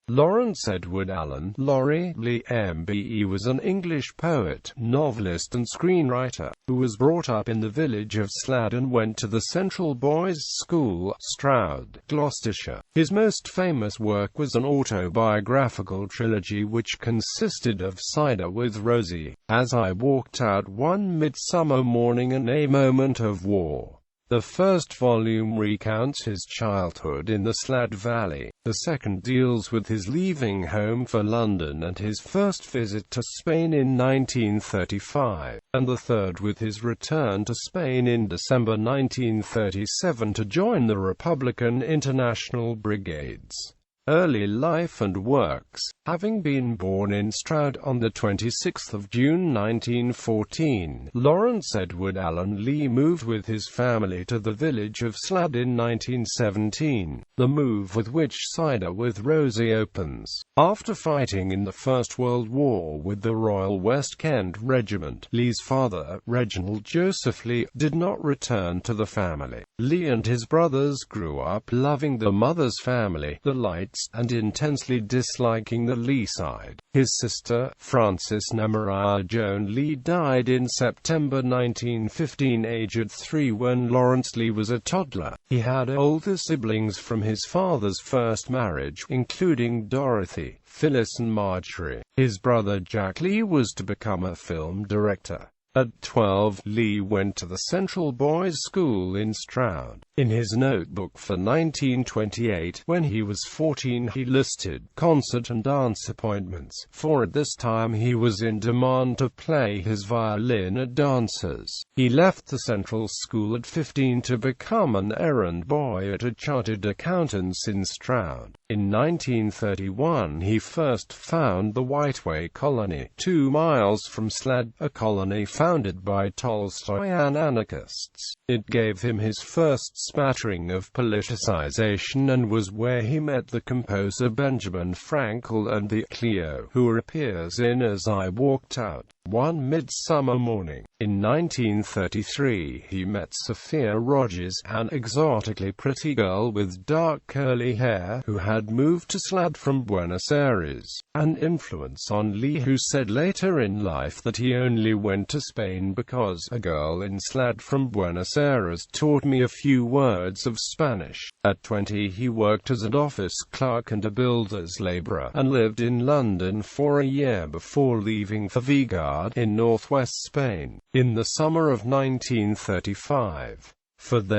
Laurence Edward Alan, Laurie Lee MBE was an English poet, novelist and screenwriter, who was brought up in the village of Slad and went to the Central Boys' School, Stroud, Gloucestershire. His most famous work was an autobiographical trilogy which consisted of Cider with Rosie, As I Walked Out One Midsummer Morning and A Moment of War. The first volume recounts his childhood in the Slad Valley, the second deals with his leaving home for London and his first visit to Spain in 1935, and the third with his return to Spain in December 1937 to join the Republican International Brigades. Early life and works. Having been born in Stroud on 26 June 1914, Laurence Edward Alan Lee moved with his family to the village of Slad in 1917, the move with which Cider with Rosie opens. After fighting in the First World War with the Royal West Kent Regiment, Lee's father, Reginald Joseph Lee, did not return to the family. Lee and his brothers grew up loving the mother's family, the Lights, and intensely disliking the Lee side. His sister, Frances Namaria Joan Lee, died in September 1915 aged 3 when Laurence Lee was a toddler. He had older siblings from his father's first marriage, including Dorothy, Phyllis and Marjorie. His brother Jack Lee was to become a film director. At 12, Lee went to the Central Boys' School in Stroud. In his notebook for 1928, when he was 14, he listed concert and dance appointments, for at this time he was in demand to play his violin at dances. He left the Central School at 15 to become an errand boy at a chartered accountant's in Stroud. In 1931 he first found the Whiteway Colony, 2 miles from Slad, a colony founded by Tolstoyan anarchists. It gave him his first smattering of politicization and was where he met the composer Benjamin Frankel and the Cleo, who appears in As I Walked Out One Midsummer Morning. In 1933 he met Sophia Rogers, an exotically pretty girl with dark curly hair, who had moved to Slad from Buenos Aires. An influence on Lee, who said later in life that he only went to Spain because a girl in Slad from Buenos Aires taught me a few words of Spanish. At 20 he worked as an office clerk and a builder's labourer, and lived in London for a year before leaving for Vigo in northwest Spain. In the summer of 1935,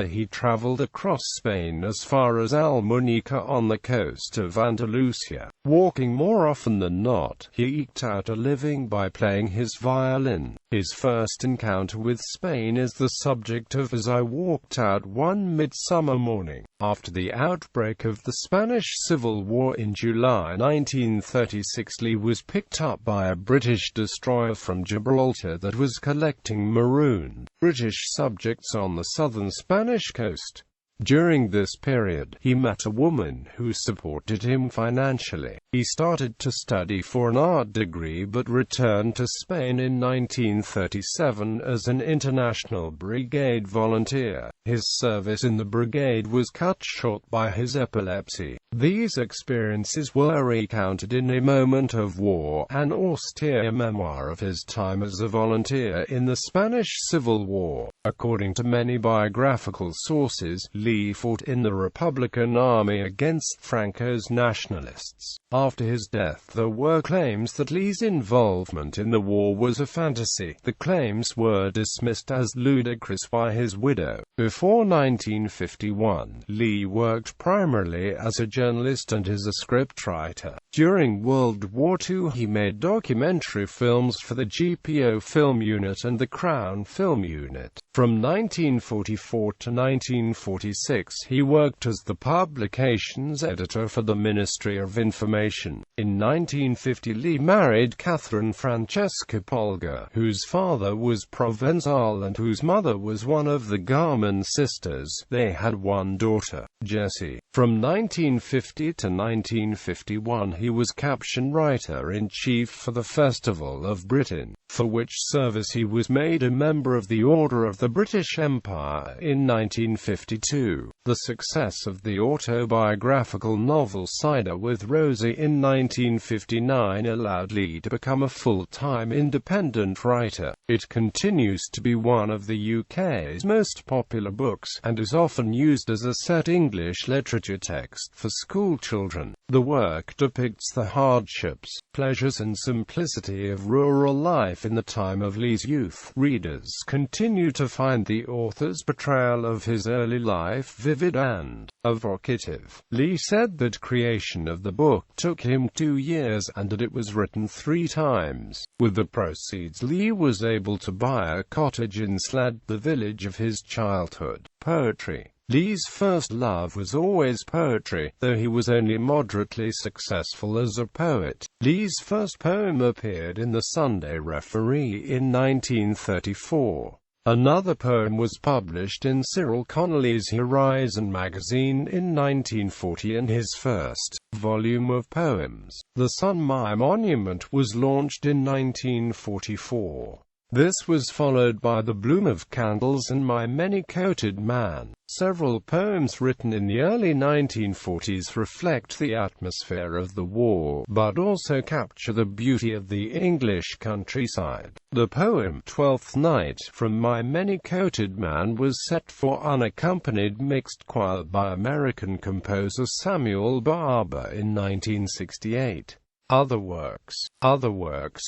he travelled across Spain as far as Almunica on the coast of Andalusia. Walking more often than not, he eked out a living by playing his violin. His first encounter with Spain is the subject of As I Walked Out One Midsummer Morning. After the outbreak of the Spanish Civil War in July 1936, Lee was picked up by a British destroyer from Gibraltar that was collecting marooned British subjects on the southern Spanish coast. During this period, he met a woman who supported him financially. He started to study for an art degree but returned to Spain in 1937 as an International Brigade volunteer. His service in the brigade was cut short by his epilepsy. These experiences were recounted in A Moment of War, an austere memoir of his time as a volunteer in the Spanish Civil War. According to many biographical sources, Lee fought in the Republican Army against Franco's nationalists. After his death, there were claims that Lee's involvement in the war was a fantasy. The claims were dismissed as ludicrous by his widow. Before 1951, Lee worked primarily as a journalist and as a scriptwriter. During World War II, he made documentary films for the GPO Film Unit and the Crown Film Unit. From 1944 to 1946, he worked as the publications editor for the Ministry of Information. In 1950, Lee married Catherine Francesca Polgar, whose father was Provençal and whose mother was one of the Garman sisters. They had one daughter, Jessie. From 1950 1950 to 1951 he was caption writer-in-chief for the Festival of Britain, for which service he was made a member of the Order of the British Empire in 1952. The success of the autobiographical novel Cider with Rosie in 1959 allowed Lee to become a full-time independent writer. It continues to be one of the UK's most popular books, and is often used as a set English literature text for school children. The work depicts the hardships, pleasures and simplicity of rural life in the time of Lee's youth. Readers continue to find the author's portrayal of his early life vivid and evocative. Lee said that creation of the book took him 2 years, and that it was written 3 times. With the proceeds, Lee was able to buy a cottage in Slad, the village of his childhood. Poetry. Lee's first love was always poetry, though he was only moderately successful as a poet. Lee's first poem appeared in the Sunday Referee in 1934. Another poem was published in Cyril Connolly's Horizon magazine in 1940, and his first volume of poems, The Sun My Monument, was launched in 1944. This was followed by The Bloom of Candles and My Many-Coated Man. Several poems written in the early 1940s reflect the atmosphere of the war, but also capture the beauty of the English countryside. The poem Twelfth Night from My Many-Coated Man was set for unaccompanied mixed choir by American composer Samuel Barber in 1968. Other works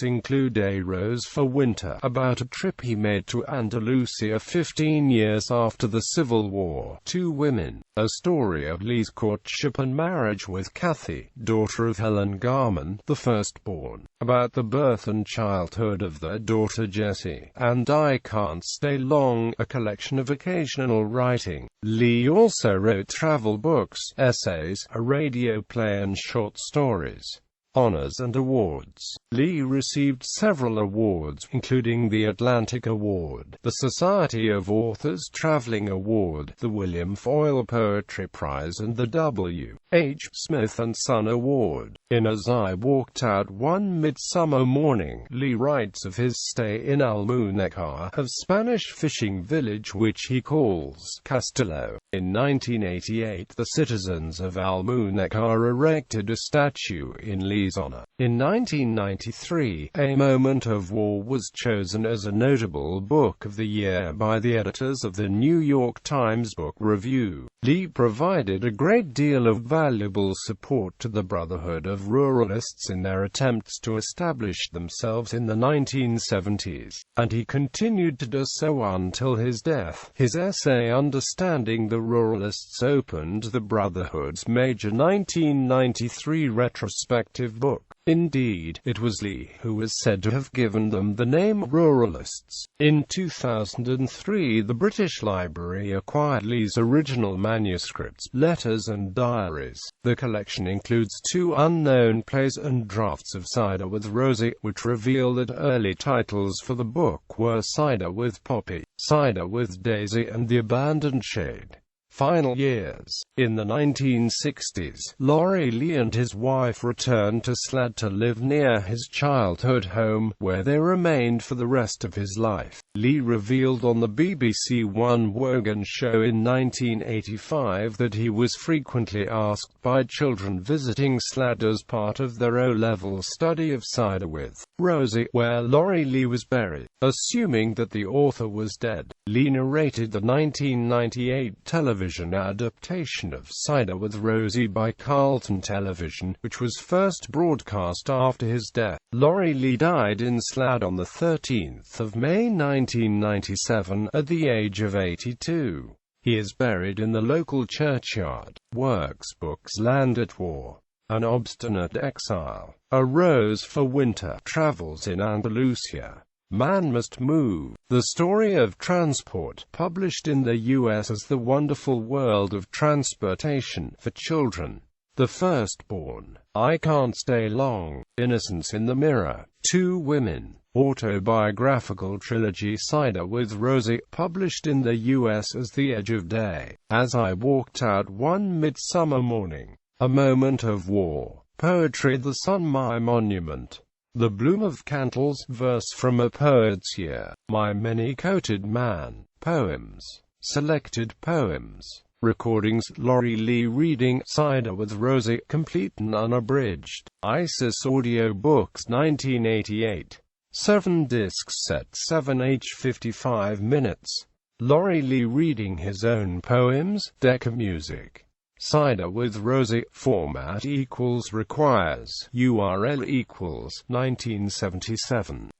include A Rose for Winter, about a trip he made to Andalusia 15 years after the Civil War, Two Women, a story of Lee's courtship and marriage with Kathy, daughter of Helen Garman, the firstborn, about the birth and childhood of their daughter Jessie, and I Can't Stay Long, a collection of occasional writing. Lee also wrote travel books, essays, a radio play and short stories. Honors and awards. Lee received several awards, including the Atlantic Award, the Society of Authors Traveling Award, the William Foyle Poetry Prize and the W. H. Smith & Son Award. In As I Walked Out One Midsummer Morning, Lee writes of his stay in Almunecar, a Spanish fishing village which he calls Castillo. In 1988, the citizens of Almunecar erected a statue in Lee's honor. In 1993, A Moment of War was chosen as a notable book of the year by the editors of the New York Times Book Review. Lee provided a great deal of valuable support to the Brotherhood of Ruralists in their attempts to establish themselves in the 1970s, and he continued to do so until his death. His essay Understanding the Ruralists opened the Brotherhood's major 1993 retrospective book. Indeed, it was Lee who was said to have given them the name Ruralists. In 2003, the British Library acquired Lee's original manuscripts, letters and diaries. The collection includes 2 unknown plays and drafts of Cider with Rosie, which reveal that early titles for the book were Cider with Poppy, Cider with Daisy and The Abandoned Shade. Final years. In the 1960s, Laurie Lee and his wife returned to Slad to live near his childhood home, where they remained for the rest of his life. Lee revealed on the BBC One Wogan show in 1985 that he was frequently asked by children visiting Slad as part of their O-level study of Cider with Rosie, where Laurie Lee was buried, assuming that the author was dead. Lee narrated the 1998 television adaptation of Cider with Rosie by Carlton Television, which was first broadcast after his death. Laurie Lee died in Slad on the 13th of May 1997, at the age of 82. He is buried in the local churchyard. Works: Books, Land at War, An Obstinate Exile, A Rose for Winter, Travels in Andalusia, Man Must Move, The Story of Transport, published in the U.S. as The Wonderful World of Transportation for Children, The Firstborn, I Can't Stay Long, Innocence in the Mirror, Two Women, autobiographical trilogy Cider with Rosie, published in the U.S. as The Edge of Day, As I Walked Out One Midsummer Morning, A Moment of War. Poetry. The Sun, My Monument. The Bloom of Candles. Verse from a Poet's Year. My Many-Coated Man. Poems. Selected Poems. Recordings. Laurie Lee reading Cider with Rosie, complete and unabridged. ISIS Audiobooks 1988. 7 discs set 7h 55 minutes. Laurie Lee reading his own poems. Decca Music. Cider with Rosie. Format equals requires URL equals 1977.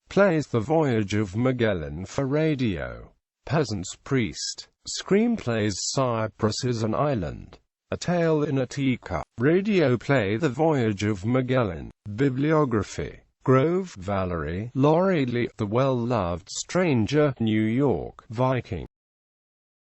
Plays The Voyage of Magellan for radio. Peasant's Priest. Screenplays. Cyprus is an Island. A Tale in a Teacup. Radio play The Voyage of Magellan. Bibliography. Grove, Valerie, Laurie Lee, The Well-Loved Stranger, New York, Viking.